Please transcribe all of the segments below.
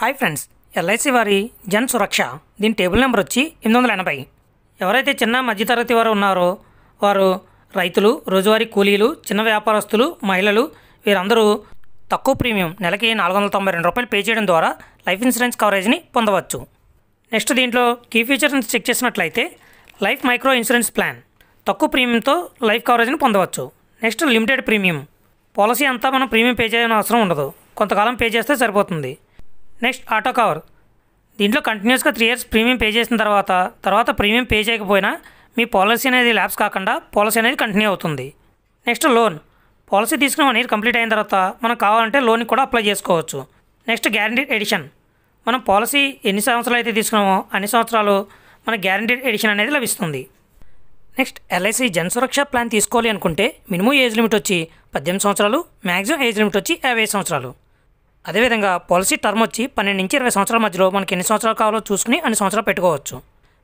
Hi friends, LIC వారి జన్ సురక్ష దీని table number వచ్చి 880. ఎవరైతే చిన్న మధ్యతరగతి వారు ఉన్నారో వారు రైతులు, రోజువారీ కూలీలు, చిన్న వ్యాపారస్తులు, మహిళలు వీరందరూ తక్కువ ప్రీమియం నెలకి ₹492 పే చేయడం ద్వారా లైఫ్ ఇన్సూరెన్స్ కవరేజ్ని పొందవచ్చు. నెక్స్ట్ దీంట్లో కీ ఫీచర్స్ చెక్ చేసినట్లయితే లైఫ్ మైక్రో ఇన్సూరెన్స్ ప్లాన్ తక్కువ ప్రీమియంతో లైఫ్ కవరేజ్ని పొందవచ్చు. నెక్స్ట్ లిమిటెడ్ ప్రీమియం పాలసీ అంతా మనం ప్రీమియం పే చేయని అవసరం ఉండదు, కొంతకాలం పే చేస్తే సరిపోతుంది. నెక్స్ట్ ఆటో కవర్ దీంట్లో కంటిన్యూస్గా 3 years ప్రీమియం పే చేసిన తర్వాత ప్రీమియం పే చేయకపోయినా మీ పాలసీ అనేది ల్యాప్స్ కాకుండా పాలసీ అనేది కంటిన్యూ అవుతుంది. నెక్స్ట్ లోన్ పాలసీ తీసుకుని 1 year కంప్లీట్ అయిన తర్వాత మనం కావాలంటే లోన్కి కూడా అప్లై చేసుకోవచ్చు. నెక్స్ట్ గ్యారంటీడ్ ఎడిషన్ మనం పాలసీ ఎన్ని సంవత్సరాలు అయితే తీసుకున్నామో అన్ని సంవత్సరాలు మన గ్యారంటీడ్ ఎడిషన్ అనేది లభిస్తుంది. నెక్స్ట్ ఎల్ఐసి జన్ సురక్ష ప్లాన్ తీసుకోవాలి అనుకుంటే మినిమం ఏజ్ లిమిట్ వచ్చి 18 సంవత్సరాలు, మ్యాక్సిమం ఏజ్ లిమిట్ వచ్చి 50 సంవత్సరాలు. అదేవిధంగా పాలసీ టర్మ్ వచ్చి 12 నుంచి 20 సంవత్సరాల మధ్యలో మనకి ఎన్ని సంవత్సరాలు కావాలో చూసుకుని అన్ని సంవత్సరాలు పెట్టుకోవచ్చు.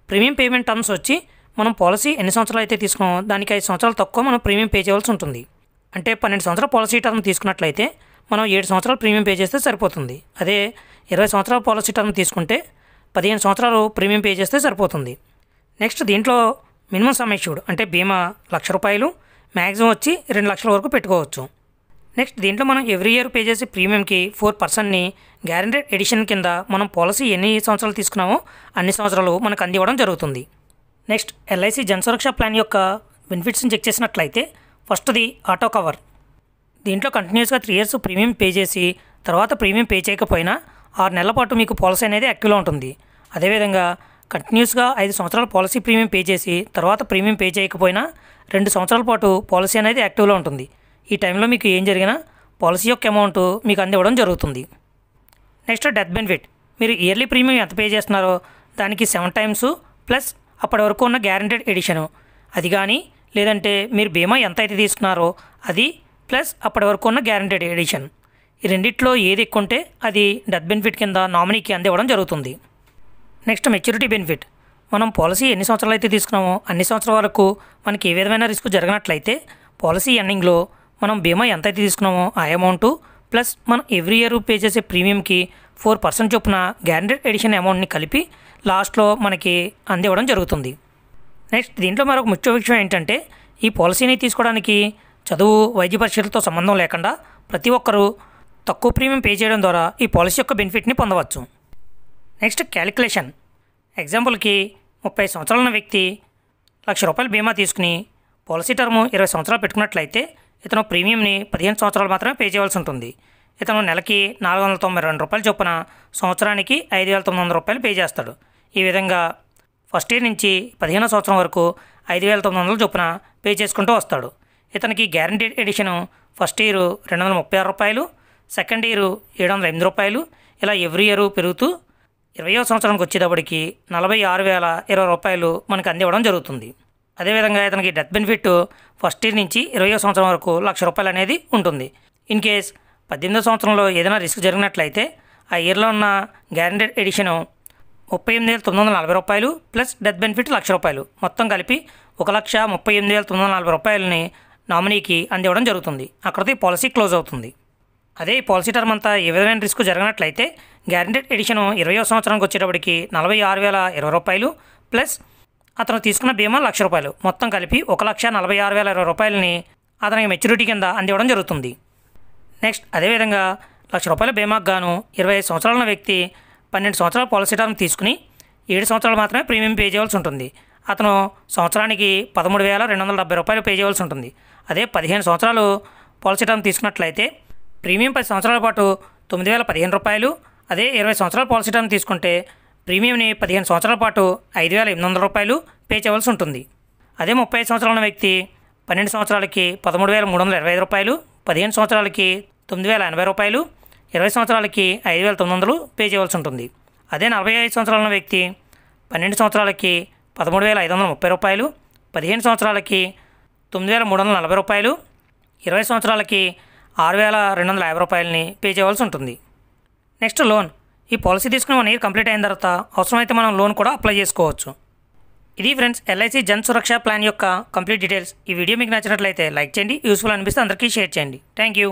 ప్రీమియం పేమెంట్ టర్మ్స్ వచ్చి మనం పాలసీ ఎన్ని సంవత్సరాలు అయితే తీసుకున్నామో దానికి 5 సంవత్సరాలు తక్కువ మనం ప్రీమియం పే చేయవలసి ఉంటుంది. అంటే 12 సంవత్సరాల పాలసీ టర్మ్ తీసుకున్నట్లయితే మనం 7 సంవత్సరాలు ప్రీమియం పే చేస్తే సరిపోతుంది. అదే 20 సంవత్సరాల పాలసీ టర్మ్ తీసుకుంటే 15 సంవత్సరాలు ప్రీమియం పే చేస్తే సరిపోతుంది. నెక్స్ట్ దీంట్లో మినిమం సమ్ ఇష్యూడ్ అంటే బీమా ₹1,00,000, మ్యాక్సిమం వచ్చి 2 లక్షల వరకు పెట్టుకోవచ్చు. నెక్స్ట్ దీంట్లో మనం ఎవ్రీ ఇయర్ పే చేసే ప్రీమియంకి 4%ని గ్యారంటీడ్ ఎడిషన్ కింద మనం పాలసీ ఎన్ని సంవత్సరాలు తీసుకున్నామో అన్ని సంవత్సరాలు మనకు అందివ్వడం జరుగుతుంది. నెక్స్ట్ ఎల్ఐసి జన్ సురక్ష ప్లాన్ యొక్క బెనిఫిట్స్ని చెక్ చేసినట్లయితే ఫస్ట్ది ఆటో కవర్. దీంట్లో కంటిన్యూస్గా 3 years ప్రీమియం పే చేసి తర్వాత ప్రీమియం పే చేయకపోయినా 6 నెలల పాటు మీకు పాలసీ అనేది యాక్టివ్లో ఉంటుంది. అదేవిధంగా కంటిన్యూస్గా 5 సంవత్సరాల పాలసీ ప్రీమియం పే చేసి తర్వాత ప్రీమియం పే చేయకపోయినా 2 సంవత్సరాల పాటు పాలసీ అనేది యాక్టివ్లో ఉంటుంది. ఈ టైంలో మీకు ఏం జరిగినా పాలసీ యొక్క అమౌంట్ మీకు అందివ్వడం జరుగుతుంది. నెక్స్ట్ డెత్ బెనిఫిట్ మీరు ఇయర్లీ ప్రీమియం ఎంత పే చేస్తున్నారో దానికి 7 times ప్లస్ అప్పటి వరకు ఉన్న గ్యారంటీడ్ ఎడిషను అది కానీ, లేదంటే మీరు బీమా ఎంత అయితే తీసుకున్నారో అది ప్లస్ అప్పటి వరకు ఉన్న గ్యారంటీడ్ ఎడిషన్ ఈ రెండిట్లో ఏది ఎక్కువ ఉంటే అది డెత్ బెనిఫిట్ కింద నామినీకి అందివ్వడం జరుగుతుంది. నెక్స్ట్ మెచ్యూరిటీ బెనిఫిట్ మనం పాలసీ ఎన్ని సంవత్సరాలు అయితే తీసుకున్నామో అన్ని సంవత్సరాల వరకు మనకి ఏ విధమైన రిస్క్ జరగనట్లయితే పాలసీ ఎండింగ్లో మనం బీమా ఎంత అయితే తీసుకున్నామో ఆ అమౌంటు ప్లస్ మనం ఎవ్రీ ఇయర్ పే చేసే ప్రీమియంకి 4% చొప్పున గ్యారంటీడ్ ఎడిషన్ అమౌంట్ని కలిపి లాస్ట్లో మనకి అందివ్వడం జరుగుతుంది. నెక్స్ట్ దీంట్లో మరొక ముఖ్య విషయం ఏంటంటే ఈ పాలసీని తీసుకోవడానికి చదువు, వైద్య పరీక్షలతో సంబంధం లేకుండా ప్రతి ఒక్కరూ తక్కువ ప్రీమియం పే చేయడం ద్వారా ఈ పాలసీ యొక్క బెనిఫిట్ని పొందవచ్చు. నెక్స్ట్ క్యాలిక్యులేషన్ ఎగ్జాంపుల్కి 30 సంవత్సరాల ఉన్న వ్యక్తి ₹1,00,000 బీమా తీసుకుని పాలసీ టర్మ్ 20 సంవత్సరాలు పెట్టుకున్నట్లయితే ఇతను ప్రీమియంని 15 సంవత్సరాలు మాత్రమే పే చేయవలసి ఉంటుంది. ఇతను నెలకి ₹492 చొప్పున సంవత్సరానికి ₹5,900 పే చేస్తాడు. ఈ విధంగా ఫస్ట్ ఇయర్ నుంచి 15వ సంవత్సరం వరకు ₹5,900 చొప్పున పే చేసుకుంటూ వస్తాడు. ఇతనికి guaranteed addition first year ₹236, second year ₹708 ఇలా ఎవ్రీ ఇయర్ పెరుగుతూ 20వ సంవత్సరానికి వచ్చేటప్పటికి ₹46,020 మనకు అందివ్వడం జరుగుతుంది. అదేవిధంగా ఇతనికి డెత్ బెనిఫిట్ ఫస్ట్ ఇయర్ నుంచి 20వ సంవత్సరం వరకు ₹1,00,000 అనేది ఉంటుంది. ఇన్ కేస్ 18వ సంవత్సరంలో ఏదైనా రిస్క్ జరిగినట్లయితే ఆ ఇయర్లో ఉన్న guaranteed addition ₹38,940 plus death benefit ₹1,00,000 మొత్తం కలిపి ₹1,38,940 నామినీకి అందివ్వడం జరుగుతుంది. అక్కడితో ఈ పాలసీ క్లోజ్ అవుతుంది. అదే ఈ పాలసీ టర్మ్ అంతా ఏ విధమైన రిస్క్ జరిగినట్లయితే గ్యారంటీడ్ ఎడిషను 20వ సంవత్సరానికి వచ్చేటప్పటికి ₹46,020 ప్లస్ అతను తీసుకున్న బీమా ₹1,00,000 మొత్తం కలిపి ₹1,46,020 అతనికి మెచ్యూరిటీ కింద అందివ్వడం జరుగుతుంది. నెక్స్ట్ అదేవిధంగా ₹1,00,000 బీమాకు గాను 25 సంవత్సరాల వ్యక్తి 12 సంవత్సరాల పాలసీ టర్మ్ తీసుకుని 7 సంవత్సరాలు మాత్రమే ప్రీమియం పే చేయవలసి ఉంటుంది. అతను సంవత్సరానికి ₹13,270 పే చేయవలసి ఉంటుంది. అదే 15 సంవత్సరాలు పాలసీ టర్మ్ తీసుకున్నట్లయితే ప్రీమియం 10 సంవత్సరాల పాటు ₹9,015. అదే 20 సంవత్సరాల పాలసీ టర్మ్ తీసుకుంటే ప్రీమియంని 15 సంవత్సరాల పాటు ₹5,800 పే చేయవలసి ఉంటుంది. అదే 35 సంవత్సరాల ఉన్న వ్యక్తి 12 సంవత్సరాలకి ₹13,325, 15 సంవత్సరాలకి ₹9,080, 20 సంవత్సరాలకి ₹5,900 పే చేయవలసి ఉంటుంది. అదే 45 సంవత్సరాల ఉన్న వ్యక్తి 12 సంవత్సరాలకి ₹13,530, 15 సంవత్సరాలకి ₹9,340, 20 సంవత్సరాలకి ₹6,250 పే చేయవలసి ఉంటుంది. నెక్స్ట్ లోన్ ఈ పాలసీ తీసుకుని 1 year కంప్లీట్ అయిన తర్వాత అవసరమైతే మనం లోన్ కూడా అప్లై చేసుకోవచ్చు. ఇది ఫ్రెండ్స్ ఎల్ఐసి జన్ సురక్ష ప్లాన్ యొక్క కంప్లీట్ డీటెయిల్స్. ఈ వీడియో మీకు నచ్చినట్లయితే లైక్ చేయండి, యూస్ఫుల్ అనిపిస్తే అందరికీ షేర్ చేయండి. Thank you.